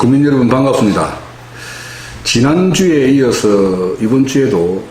국민 여러분 반갑습니다. 지난주에 이어서 이번 주에도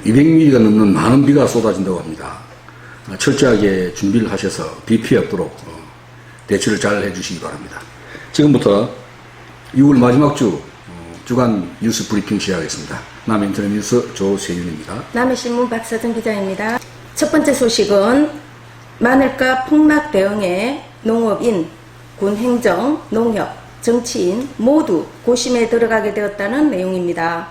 200mm가 넘는 많은 비가 쏟아진다고 합니다. 철저하게 준비를 하셔서 비 피해 없도록 대처를 잘 해주시기 바랍니다. 지금부터 6월 마지막 주 주간 뉴스 브리핑 시작하겠습니다. 남인터넷 뉴스 조세윤입니다. 남해신문 박서정 기자입니다. 첫 번째 소식은 마늘가 폭락 대응에 농업인, 군행정, 농협, 정치인 모두 고심에 들어가게 되었다는 내용입니다.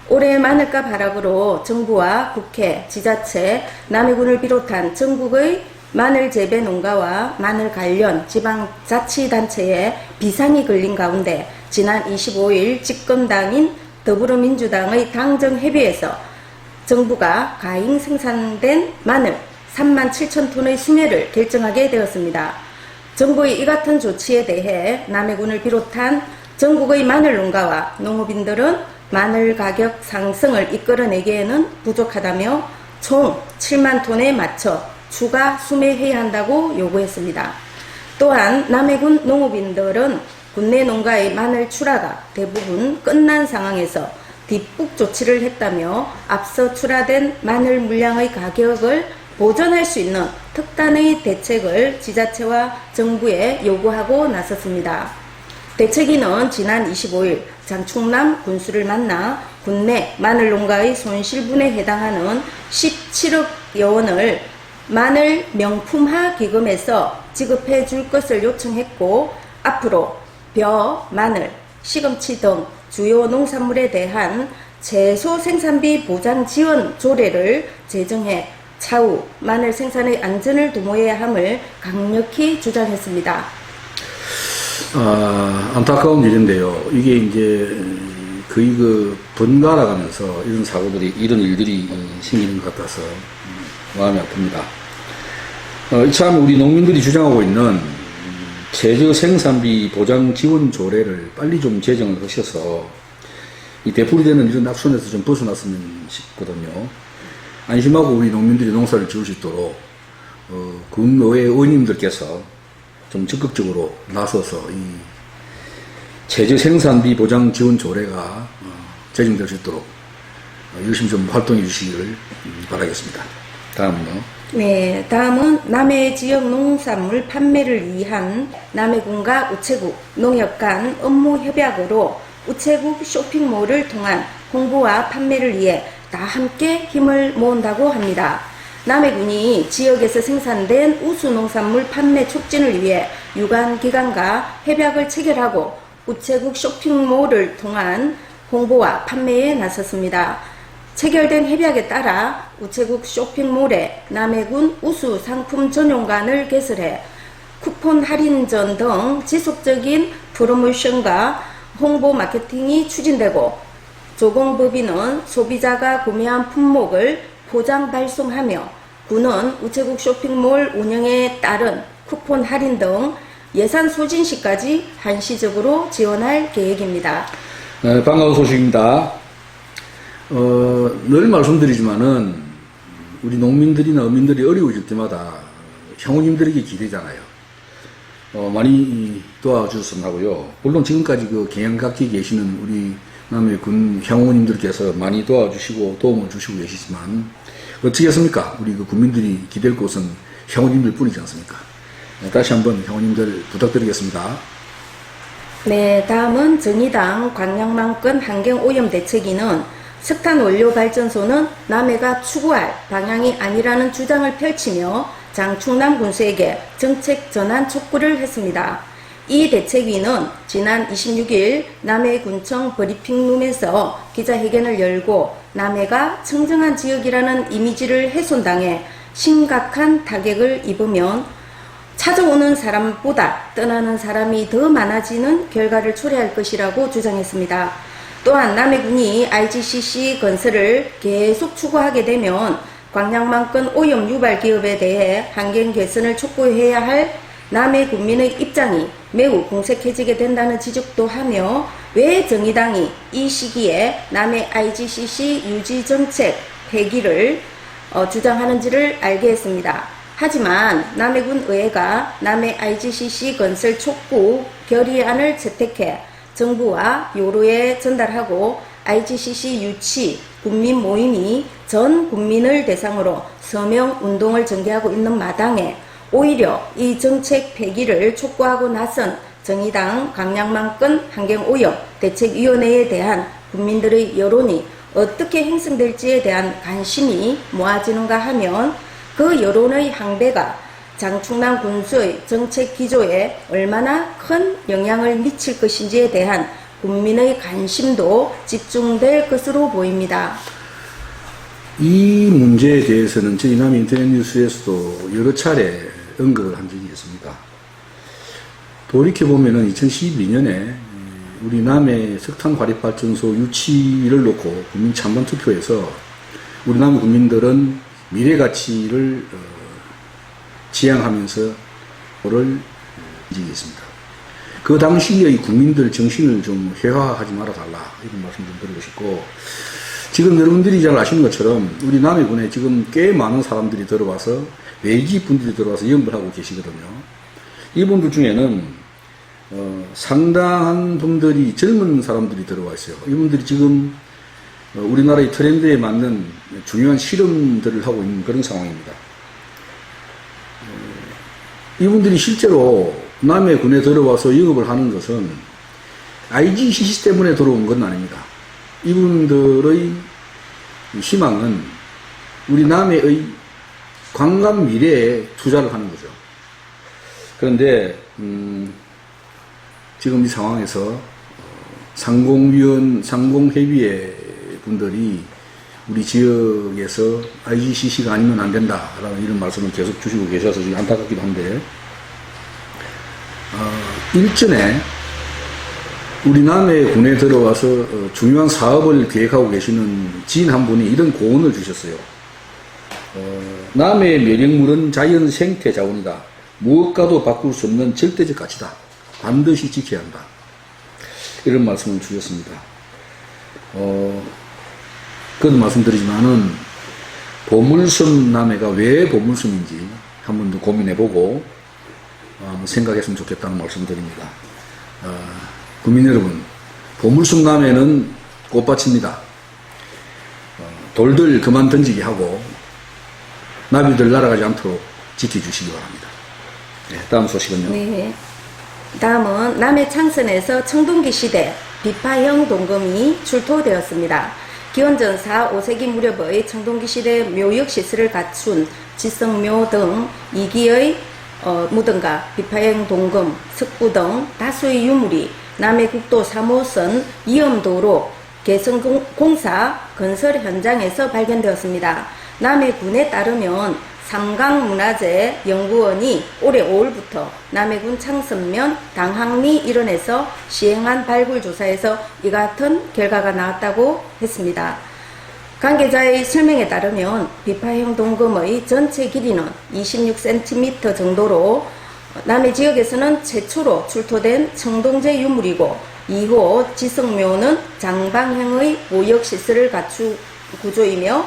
올해 마늘가 하락으로 정부와 국회, 지자체, 남해군을 비롯한 전국의 마늘 재배 농가와 마늘 관련 지방자치단체에 비상이 걸린 가운데 지난 25일 집권당인 더불어민주당의 당정협의에서 정부가 가잉 생산된 마늘 3만 7천 톤의 수매를 결정하게 되었습니다. 정부의 이 같은 조치에 대해 남해군을 비롯한 전국의 마늘 농가와 농업인들은 마늘 가격 상승을 이끌어내기에는 부족하다며 총 7만 톤에 맞춰 추가 수매해야 한다고 요구했습니다. 또한 남해군 농업인들은 국내 농가의 마늘 출하가 대부분 끝난 상황에서 뒷북 조치를 했다며 앞서 출하된 마늘 물량의 가격을 보전할 수 있는 특단의 대책을 지자체와 정부에 요구하고 나섰습니다. 대책위는 지난 25일 장충남 군수를 만나 국내 마늘 농가의 손실분에 해당하는 17억여 원을 마늘 명품화 기금에서 지급해 줄 것을 요청했고, 앞으로 벼, 마늘, 시금치 등 주요 농산물에 대한 채소 생산비 보장 지원 조례를 제정해 차후 마늘 생산의 안전을 도모해야 함을 강력히 주장했습니다. 안타까운 일인데요. 이게 이제 거의 번갈아 가면서 이런 사고들이, 이런 일들이 생기는 것 같아서 마음이 아픕니다. 참 우리 농민들이 주장하고 있는 제조 생산비 보장 지원 조례를 빨리 좀 제정을 하셔서 이 되풀이되는 이런 악순에서 좀 벗어났으면 싶거든요. 안심하고 우리 농민들이 농사를 지을 수 있도록 군의회 의원님들께서 좀 적극적으로 나서서 이 제조 생산비 보장 지원 조례가 제정될 수 있도록 열심히 좀 활동해 주시기를 바라겠습니다. 다음은요. 네, 다음은 남해 지역 농산물 판매를 위한 남해군과 우체국, 농협 간 업무 협약으로 우체국 쇼핑몰을 통한 홍보와 판매를 위해 다 함께 힘을 모은다고 합니다. 남해군이 지역에서 생산된 우수 농산물 판매 촉진을 위해 유관기관과 협약을 체결하고 우체국 쇼핑몰을 통한 홍보와 판매에 나섰습니다. 체결된 협약에 따라 우체국 쇼핑몰에 남해군 우수 상품 전용관을 개설해 쿠폰 할인전 등 지속적인 프로모션과 홍보 마케팅이 추진되고, 조공법인은 소비자가 구매한 품목을 포장 발송하며 군은 우체국 쇼핑몰 운영에 따른 쿠폰 할인 등 예산 소진 시까지 한시적으로 지원할 계획입니다. 네, 반가운 소식입니다. 늘 말씀드리지만은 우리 농민들이나 어민들이 어려워질 때마다 형우님들에게 기대잖아요. 많이 도와주셨으면 하고요. 물론 지금까지 경영각지에 계시는 우리 남해군 형우님들께서 많이 도와주시고 도움을 주시고 계시지만 어찌겠습니까? 우리 국민들이 기댈 곳은 형우님들 뿐이지 않습니까? 다시 한번 형우님들 부탁드리겠습니다. 네, 다음은 정의당 광양만권 환경오염 대책위는 석탄 원료 발전소는 남해가 추구할 방향이 아니라는 주장을 펼치며 장충남 군수에게 정책 전환 촉구를 했습니다. 이 대책위는 지난 26일 남해군청 브리핑룸에서 기자회견을 열고 남해가 청정한 지역이라는 이미지를 훼손당해 심각한 타격을 입으면 찾아오는 사람보다 떠나는 사람이 더 많아지는 결과를 초래할 것이라고 주장했습니다. 또한 남해군이 IGCC 건설을 계속 추구하게 되면 광양만권 오염 유발 기업에 대해 환경 개선을 촉구해야 할 남해 군민의 입장이 매우 공색해지게 된다는 지적도 하며, 왜 정의당이 이 시기에 남해 IGCC 유지 정책 폐기를 주장하는지를 알게 했습니다. 하지만 남해군 의회가 남해 IGCC 건설 촉구 결의안을 채택해 정부와 요로에 전달하고 IGCC 유치 국민 모임이 전 국민을 대상으로 서명 운동을 전개하고 있는 마당에 오히려 이 정책 폐기를 촉구하고 나선 정의당 강양만권 환경오염 대책위원회에 대한 국민들의 여론이 어떻게 형성될지에 대한 관심이 모아지는가 하면 그 여론의 항배가 장충남 군수의 정책 기조에 얼마나 큰 영향을 미칠 것인지에 대한 국민의 관심도 집중될 것으로 보입니다. 이 문제에 대해서는 저희 남해 인터넷 뉴스에서도 여러 차례 언급을 한 적이 있습니다. 돌이켜보면 2012년에 우리 남해 석탄화력발전소 유치를 놓고 국민 찬반 투표에서 우리 남해 국민들은 미래 가치를 지향하면서 를 지겠습니다. 그 당시의 국민들 정신을 좀 회화하지 말아달라 이런 말씀 좀 드리고 싶고, 지금 여러분들이 잘 아시는 것처럼 우리 남해군에 지금 꽤 많은 사람들이 들어와서 외지 분들이 들어와서 영업을 하고 계시거든요. 이분들 중에는 상당한 분들이 젊은 사람들이 들어와 있어요. 이분들이 지금 우리나라의 트렌드에 맞는 중요한 실험들을 하고 있는 그런 상황입니다. 이분들이 실제로 남해군에 들어와서 영업을 하는 것은 IGCC 때문에 들어온 건 아닙니다. 이분들의 희망은 우리 남해의 관광 미래에 투자를 하는 거죠. 그런데 지금 이 상황에서 상공회의회 분들이 우리 지역에서 IGCC가 아니면 안 된다라는 이런 말씀을 계속 주시고 계셔서 지금 안타깝기도 한데, 일전에 우리 남해군에 들어와서 중요한 사업을 계획하고 계시는 지인 한 분이 이런 고언을 주셨어요. 남해의 면역물은 자연 생태 자원이다. 무엇과도 바꿀 수 없는 절대적 가치다. 반드시 지켜야 한다. 이런 말씀을 주셨습니다. 그것도 말씀드리지만은 보물섬 남해가 왜 보물섬인지 한 번 더 고민해보고 한번 생각했으면 좋겠다는 말씀을 드립니다. 국민 여러분, 보물섬 남해는 꽃밭입니다. 돌들 그만 던지게 하고 나비들 날아가지 않도록 지켜주시기 바랍니다. 네, 다음 소식은요. 네. 다음은 남해 창선에서 청동기 시대 비파형 동검이 출토되었습니다. 기원전 4, 5세기 무렵의 청동기 시대 묘역 시설을 갖춘 지성묘 등 2기의 무덤과 비파형 동검, 석부 등 다수의 유물이 남해국도 3호선 이엄도로 개성공사 건설 현장에서 발견되었습니다. 남해군에 따르면 삼강문화재 연구원이 올해 5월부터 남해군 창선면 당항리 일원에서 시행한 발굴 조사에서 이 같은 결과가 나왔다고 했습니다. 관계자의 설명에 따르면 비파형 동검의 전체 길이는 26cm 정도로 남해 지역에서는 최초로 출토된 청동제 유물이고, 2호 지성묘는 장방형의 모역시설을 갖춘 구조이며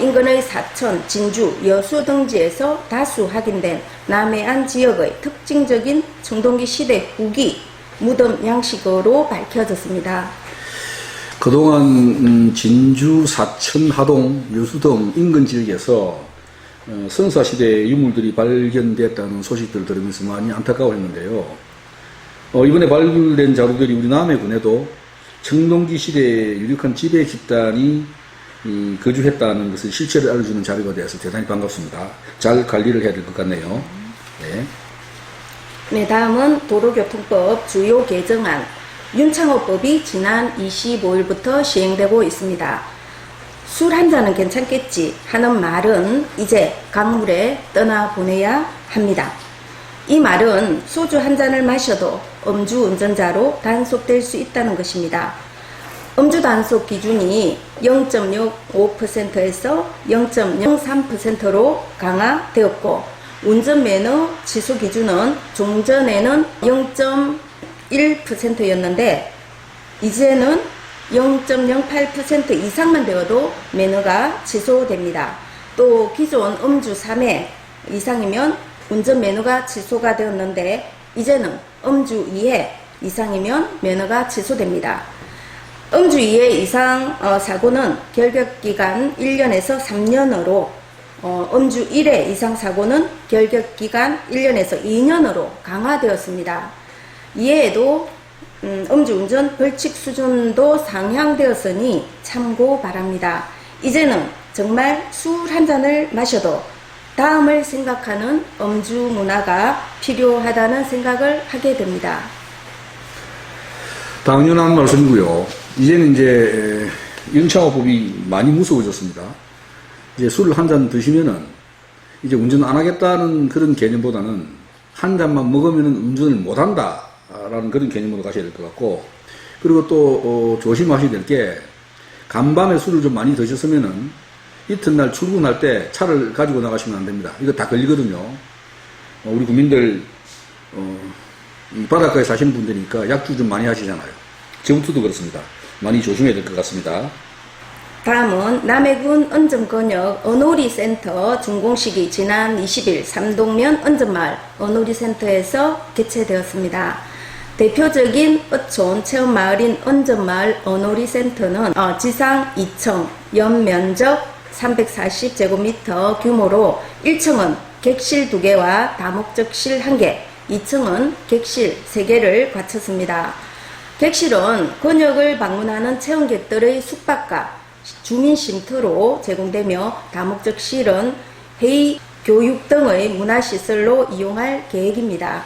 인근의 사천, 진주, 여수 등지에서 다수 확인된 남해안 지역의 특징적인 청동기 시대 후기 무덤 양식으로 밝혀졌습니다. 그동안 진주, 사천, 하동, 여수 등 인근 지역에서 선사시대 유물들이 발견됐다는 소식들을 들으면서 많이 안타까워했는데요. 이번에 발굴된 자료들이 우리 남해군에도 청동기 시대의 유력한 지배 집단이 거주했다는 것을 실체를 알려주는 자료가 되어서 대단히 반갑습니다. 잘 관리를 해야 될 것 같네요. 네. 네, 다음은 도로교통법 주요 개정안 윤창호법이 지난 25일부터 시행되고 있습니다. 술 한 잔은 괜찮겠지 하는 말은 이제 강물에 떠나보내야 합니다. 이 말은 소주 한 잔을 마셔도 음주운전자로 단속될 수 있다는 것입니다. 음주 단속 기준이 0.05%에서 0.03%로 강화되었고, 운전면허 취소 기준은 종전에는 0.1%였는데 이제는 0.08% 이상만 되어도 면허가 취소됩니다. 또 기존 음주 3회 이상이면 운전면허가 취소가 되었는데 이제는 음주 2회 이상이면 면허가 취소됩니다. 음주 이해 이상 사고는 결격기간 1년에서 3년으로 음주 1회 이상 사고는 결격기간 1년에서 2년으로 강화되었습니다. 이외에도 음주운전 벌칙 수준도 상향되었으니 참고 바랍니다. 이제는 정말 술 한 잔을 마셔도 다음을 생각하는 음주 문화가 필요하다는 생각을 하게 됩니다. 당연한 말씀이고요. 이제는 이제 영창호법이 많이 무서워졌습니다. 이제 술을 한 잔 드시면은 이제 운전 안 하겠다는 그런 개념보다는 한 잔만 먹으면은 운전을 못 한다라는 그런 개념으로 가셔야 될 것 같고, 그리고 또 조심하셔야 될 게, 간밤에 술을 좀 많이 드셨으면은 이튿날 출근할 때 차를 가지고 나가시면 안 됩니다. 이거 다 걸리거든요. 우리 국민들 이 바닷가에 사시는 분들이니까 약주 좀 많이 하시잖아요. 저부터도 그렇습니다. 많이 조심해야 될 것 같습니다. 다음은 남해군 은정권역 언오리센터 준공식이 지난 20일 삼동면 은정마을 언오리센터에서 개최되었습니다. 대표적인 어촌 체험마을인 은정마을 언오리센터는 지상 2층, 연면적 340제곱미터 규모로 1층은 객실 2개와 다목적실 1개, 2층은 객실 3개를 갖췄습니다. 객실은 권역을 방문하는 체험객들의 숙박과 주민 쉼터로 제공되며 다목적실은 회의, 교육 등의 문화시설로 이용할 계획입니다.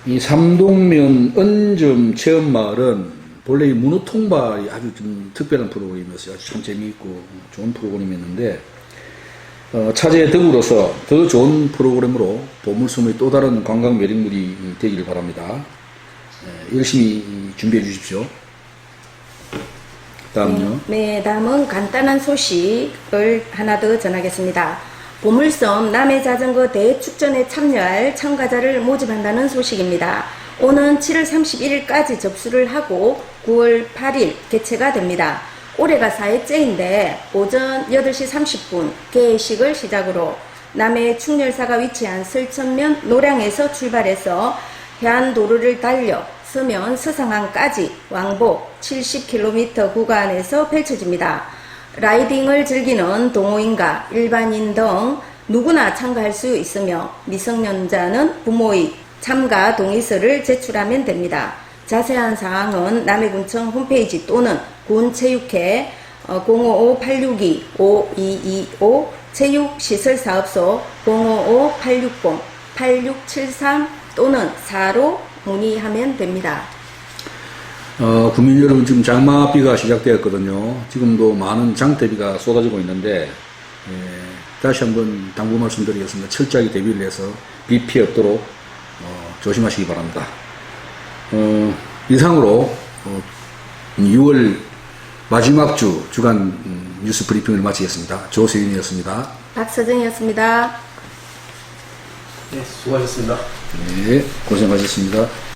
이 삼동면 은점 체험마을은 본래 이 문어 통발이 아주 좀 특별한 프로그램이었어요. 아주 참 재미있고 좋은 프로그램이었는데, 차제에 더불어서 더 좋은 프로그램으로 보물섬의 또 다른 관광 매력물이 되기를 바랍니다. 열심히 준비해 주십시오. 다음요. 네, 다음은 간단한 소식을 하나 더 전하겠습니다. 보물섬 남해자전거 대축전에 참여할 참가자를 모집한다는 소식입니다. 오는 7월 31일까지 접수를 하고 9월 8일 개최가 됩니다. 올해가 4회째인데 오전 8시 30분 개회식을 시작으로 남해 충렬사가 위치한 설천면 노량에서 출발해서 해안도로를 달려 서면 서상항까지 왕복 70km 구간에서 펼쳐집니다. 라이딩을 즐기는 동호인과 일반인 등 누구나 참가할 수 있으며 미성년자는 부모의 참가 동의서를 제출하면 됩니다. 자세한 사항은 남해군청 홈페이지 또는 군체육회 055-862-5225 체육시설사업소 055-860-8673 또는 4로 문의하면 됩니다. 국민 여러분, 지금 장마비가 시작되었거든요. 지금도 많은 장대비가 쏟아지고 있는데, 다시 한번 당부 말씀드리겠습니다. 철저하게 대비를 해서 비 피해 없도록 조심하시기 바랍니다. 이상으로 6월 마지막 주 주간 뉴스 브리핑을 마치겠습니다. 조세윤이었습니다. 박서정이었습니다. 네, 수고하셨습니다. 네, 고생하셨습니다.